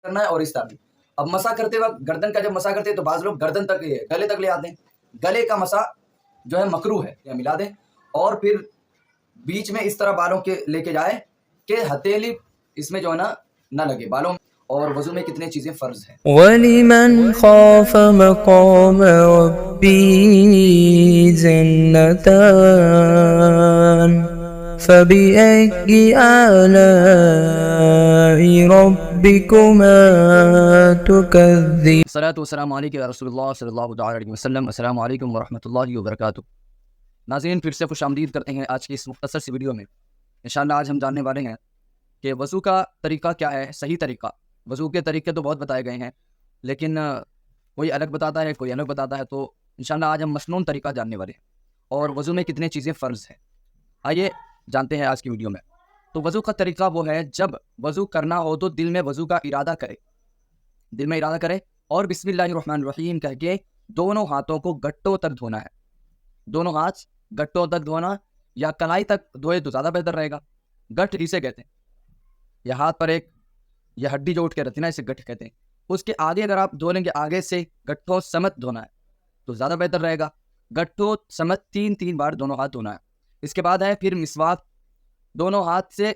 کرنا ہے اور اس طرح بھی. اب مسا کرتے وقت گردن کا جب مسا کرتے ہیں تو بعض لوگ گردن تک گلے تک لے آتے ہیں. گلے کا مسا جو ہے مکروہ ہے یا ملا دیں, اور پھر بیچ میں اس طرح بالوں کے لے کے جائے کہ ہتھیلی اس میں جو ہے نا نہ لگے بالوں میں. اور وضو میں کتنے چیزیں فرض ہیں. وَلِمَنْ خَافَ مَقَامَ رَبِّهِ جَنَّتَانِ فَبِأَيِّ آلَاءِ رَبِّكُمَا تُكَذِّبَانِ. الصلاۃ والسلام علیکم یا رسول اللہ صلی اللہ علیہ وسلم. السلام علیکم ورحمۃ اللہ وبرکاتہ. ناظرین, پھر سے خوش آمدید کرتے ہیں آج کی اس مختصر سی ویڈیو میں. انشاءاللہ آج ہم جاننے والے ہیں کہ وضو کا طریقہ کیا ہے, صحیح طریقہ. وضو کے طریقے تو بہت بتائے گئے ہیں, لیکن کوئی الگ بتاتا ہے, کوئی الگ بتاتا ہے. تو انشاءاللہ آج ہم مسنون طریقہ جاننے والے ہیں, اور وضو میں کتنے چیزیں فرض ہیں. آئیے جانتے ہیں آج کی ویڈیو میں. تو وضو کا طریقہ وہ ہے, جب وضو کرنا ہو تو دل میں وضو کا ارادہ کرے, دل میں ارادہ کرے, اور بسم اللہ الرحمن الرحیم کہہ کے دونوں ہاتھوں کو گٹوں تک دھونا ہے. دونوں ہاتھ گٹوں تک دھونا, یا کلائی تک دھوئے تو زیادہ بہتر رہے گا. گٹھ اسے کہتے ہیں, یا ہاتھ پر ایک یہ ہڈی جو اٹھ کے رہتی ہے نا, اسے گٹھ کہتے ہیں. اس کے آگے اگر آپ دھو لیں گے, آگے سے گٹھوں سمت دھونا ہے تو زیادہ بہتر رہے گا. گٹھوں سمت 3 بار دونوں ہاتھ دھونا ہے. اس کے بعد ہے پھر مسواک, دونوں ہاتھ سے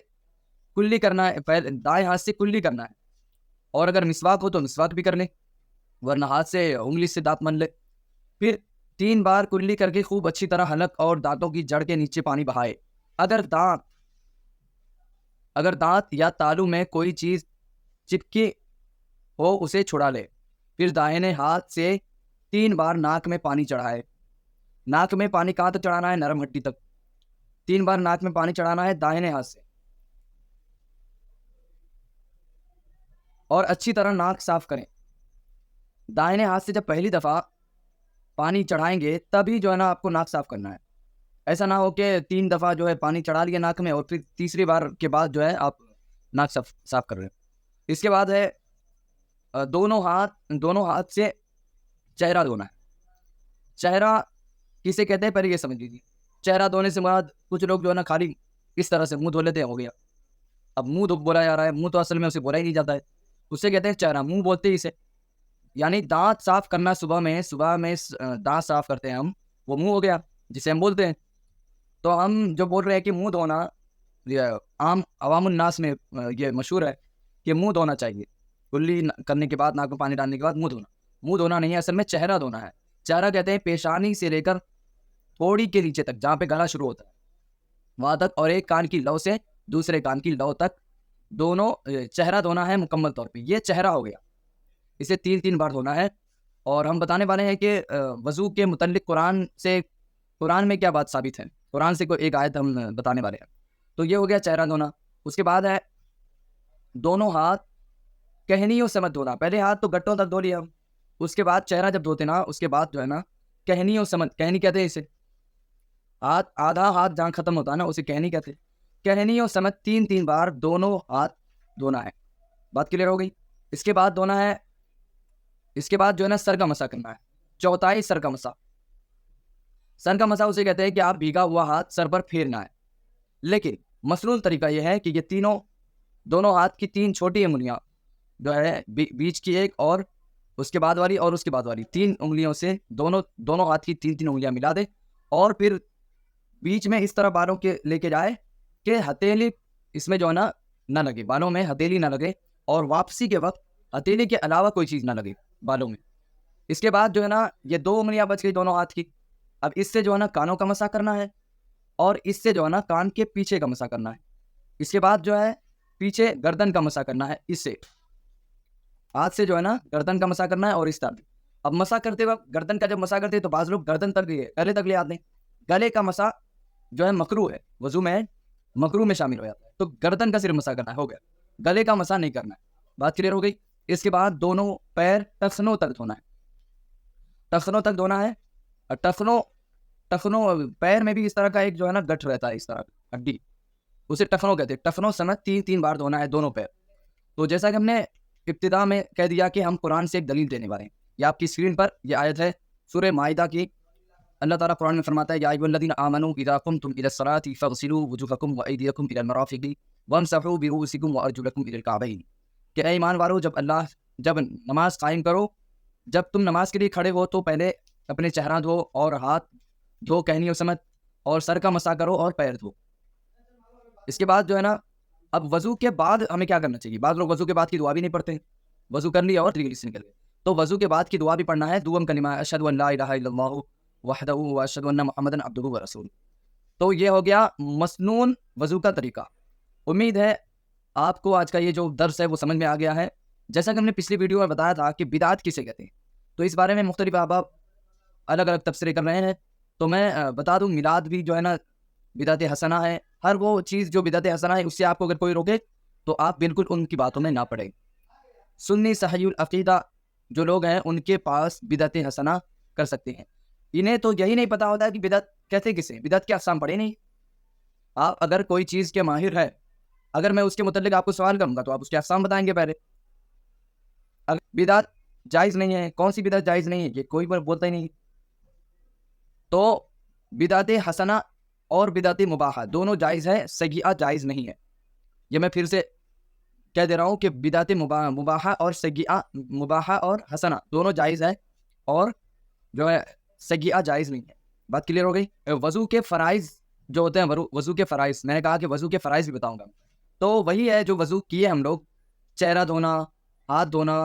کلی کرنا ہے. پہلے دائیں ہاتھ سے کلی کرنا ہے, اور اگر مسواک ہو تو مسواک بھی کر لیں, ورنہ ہاتھ سے انگلی سے دانت من لے. پھر 3 بار کلی کر کے خوب اچھی طرح حلق اور دانتوں کی جڑ کے نیچے پانی بہائے. اگر دانت یا تالو میں کوئی چیز چپکی ہو اسے چھڑا لے. پھر دائیں ہاتھ سے 3 بار ناک میں پانی چڑھائے. ناک میں پانی کہاں تک چڑھانا ہے؟ نرم ہڈی تک. 3 بار ناک میں پانی چڑھانا ہے دائیں ہاتھ سے, اور اچھی طرح ناک صاف کریں. دائیں ہاتھ سے جب پہلی دفعہ پانی چڑھائیں گے تبھی جو ہے نا آپ کو ناک صاف کرنا ہے. ایسا نہ ہو کہ 3 دفعہ جو ہے پانی چڑھا لیا ناک میں, اور پھر تیسری بار کے بعد جو ہے آپ ناک صاف کر رہے ہیں. اس کے بعد ہے دونوں ہاتھ سے چہرہ دھونا ہے. چہرہ کسے کہتے ہیں پہلے یہ سمجھ لیجیے. چہرہ دھونے سے مراد, کچھ لوگ جو ہے نا خالی اس طرح سے منہ دھو لیتے ہیں, ہو گیا. اب منہ بولا جا رہا ہے, منہ تو اصل میں اسے بولا ہی نہیں جاتا ہے, اسے کہتے ہیں چہرہ. منہ بولتے ہی اسے, یعنی دانت صاف کرنا. صبح میں دانت صاف کرتے ہیں ہم, وہ منہ ہو گیا جسے ہم بولتے ہیں. تو ہم جو بول رہے ہیں کہ منہ دھونا, عام عوام الناس میں یہ مشہور ہے کہ منہ دھونا چاہیے. کلی کرنے کے بعد, ناک میں پانی ڈالنے کے بعد منہ دھونا. منہ دھونا نہیں ہے, اصل میں چہرہ دھونا ہے. چہرہ کہتے ہیں پیشانی سے لے کر تھوڑی کے نیچے تک, جہاں پہ گلا شروع ہوتا ہے وہاں تک, اور ایک کان کی لو سے دوسرے کان کی لو تک دونوں چہرہ دھونا ہے مکمل طور پہ. یہ چہرہ ہو گیا. اسے 3 بار دھونا ہے. اور ہم بتانے والے ہیں کہ وضو کے متعلق قرآن میں کیا بات ثابت ہے. قرآن سے کوئی ایک آیت ہم بتانے والے ہیں. تو یہ ہو گیا چہرہ دھونا. اس کے بعد ہے دونوں ہاتھ کہنیوں سمت دھونا. پہلے ہاتھ تو گٹوں تک دھو لیا ہم, اس کے بعد چہرہ جب دھوتے نا, اس کے بعد جو ہے نا کہنیوں سمت, کہنی کہتے ہیں اسے, آدھا ہاتھ جہاں ختم ہوتا ہے نا اسے کہنی کہتے ہیں. کہنیوں سمت 3 بار دونوں ہاتھ دھونا ہے. بات کلیئر ہو گئی. اس کے بعد دھونا ہے, اس کے بعد جو ہے نا سر کا مسا کرنا ہے. چوتھائی سر کا مسا. سر کا مسا اسے کہتے ہیں کہ آپ بھیگا ہوا ہاتھ سر پر پھیرنا ہے. لیکن مسنون طریقہ یہ ہے کہ یہ دونوں ہاتھ کی 3 چھوٹی انگلیاں جو ہے, بیچ کی ایک اور اس کے بعد والی اور اس کے بعد والی 3 انگلیوں سے دونوں ہاتھ کی 3 انگلیاں ملا دے, اور پھر بیچ میں اس طرح بالوں کے لے کے جائے کہ ہتھیلی اس میں جو ہے نا نہ لگے, بالوں میں ہتھیلی نہ لگے, اور واپسی کے وقت ہتھیلی کے علاوہ کوئی چیز نہ لگے بالوں میں. اس کے بعد جو ہے نا یہ 2 انگلیاں بچ گئی دونوں ہاتھ کی. اب اس سے جو ہے نا کانوں کا مسا کرنا ہے, اور اس سے جو ہے نا کان کے پیچھے کا مسا کرنا ہے. اس کے بعد جو ہے پیچھے گردن کا مسا کرنا ہے. اس سے ہاتھ سے جو ہے نا گردن کا مسا کرنا ہے, اور اس طرح. اب مسا کرتے وقت گردن کا جب مسا کرتے ہیں تو بعض لوگ گردن تک گلے تک لے آتے ہیں. گلے کا مسا جو ہے مکروہ ہے, وضو میں مکروہ میں شامل ہو جاتا ہے. تو گردن کا صرف مسا کرنا ہے, ہو گیا. گلے کا مسا نہیں کرنا ہے. بات کلیئر ہو گئی. اس کے بعد دونوں پیر ٹخنوں تک دھونا ہے. ٹخنوں تک دھونا ہے. ٹخنوں پیر میں بھی اس طرح کا ایک جو ہے نا گٹھ رہتا ہے, اس طرح ہڈی, اسے ٹخنوں کہتے ہیں. ٹخنوں سمیت 3 بار دھونا ہے دونوں پیر. تو جیسا کہ ہم نے ابتدا میں کہہ دیا کہ ہم قرآن سے ایک دلیل دینے والے ہیں. یہ آپ کی اسکرین پر یہ آیت ہے سورہ مائدہ کی. اللہ تعالیٰ قرآن میں فرماتا ہے, یا ایھا الذین آمنوا اذا قمتم الی الصلاۃ فاغسلوا وجوہکم وایدیکم الی المرافق وامسحوا برؤوسکم وارجلکم الی الکعبین. کہ اے ایمان والو جب نماز قائم کرو، جب تم نماز کے لیے کھڑے ہو تو پہلے اپنے چہرہ دھو اور ہاتھ دھو کہنیوں سمیت، اور سر کا مسح کرو اور پیر دھو۔ اس کے بعد جو ہے نا، اب وضو کے بعد ہمیں کیا کرنا چاہیے؟ بعض لوگ وضو کے بعد کی دعا بھی نہیں پڑھتے، وضو کر لیا اور ریلی سے نکل گئے، تو وضو کے بعد کی دعا بھی پڑھنا ہے، دوم کلمہ اشہد ان لا الہ الا اللہ وحدہ واشہد ان محمدا عبدہ ورسولہ۔ تو یہ ہو گیا مسنون وضو کا طریقہ۔ امید ہے آپ کو آج کا یہ جو درس ہے وہ سمجھ میں آ گیا ہے۔ جیسا کہ ہم نے پچھلی ویڈیو میں بتایا تھا کہ بدعت کسے کہتے ہیں، تو اس بارے میں مختلف احباب الگ الگ تبصرے کر رہے ہیں، تو میں بتا دوں میلاد بھی جو ہے نا بدعت حسنہ ہے۔ ہر وہ چیز جو بدعت حسنہ ہے اس سے آپ کو اگر کوئی روکے تو آپ بالکل ان کی باتوں میں نہ پڑیں۔ سنی صحیح العقیدہ جو لوگ ہیں ان کے پاس بدعت حسنہ کر سکتے ہیں، انہیں تو یہی نہیں پتا ہوتا کہ بدعت کہتے کسے، بدعت کے اقسام پڑھے نہیں۔ آپ اگر کوئی چیز کے ماہر ہے، اگر میں اس کے متعلق آپ کو سوال کروں گا تو آپ اس کے اقسام بتائیں گے پہلے۔ اگر بدعت جائز نہیں ہے، کون سی بدعت جائز نہیں ہے یہ کوئی بولتا ہی نہیں، تو بدعت حسنہ اور بدعت مباحہ دونوں جائز ہے، سیئہ جائز نہیں ہے۔ یہ میں پھر سے کہہ دے رہا ہوں کہ بدعت مباحہ اور سیئہ، مباحہ اور حسنہ دونوں جائز ہے، اور جو ہے سیئہ جائز نہیں ہے۔ بات کلیئر ہو گئی؟ وضو کے فرائض جو ہوتے ہیں، وضو کے فرائض، میں نے کہا کہ وضو کے فرائض بھی بتاؤں گا، تو وہی ہے جو وضو کیے ہم لوگ، چہرہ دھونا، ہاتھ دھونا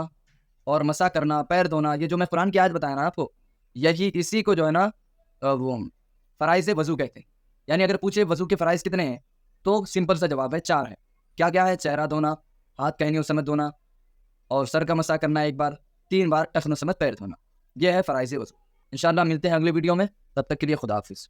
اور مسح کرنا، پیر دھونا، یہ جو میں قرآن کی آیت بتایا نا آپ کو، یہی اسی کو جو ہے نا وہ فرائض وضو کہتے ہیں۔ یعنی اگر پوچھے وضو کے فرائض کتنے ہیں تو سمپل سا جواب ہے 4 ہے۔ کیا کیا ہے؟ چہرہ دھونا، ہاتھ کہنیوں سمیت دھونا، اور سر کا مسح کرنا 1 بار، 3 بار ٹخنوں سمیت پیر دھونا، یہ ہے فرائض وضو۔ انشاءاللہ ملتے ہیں اگلے ویڈیو میں، تب تک کے لیے خدا حافظ۔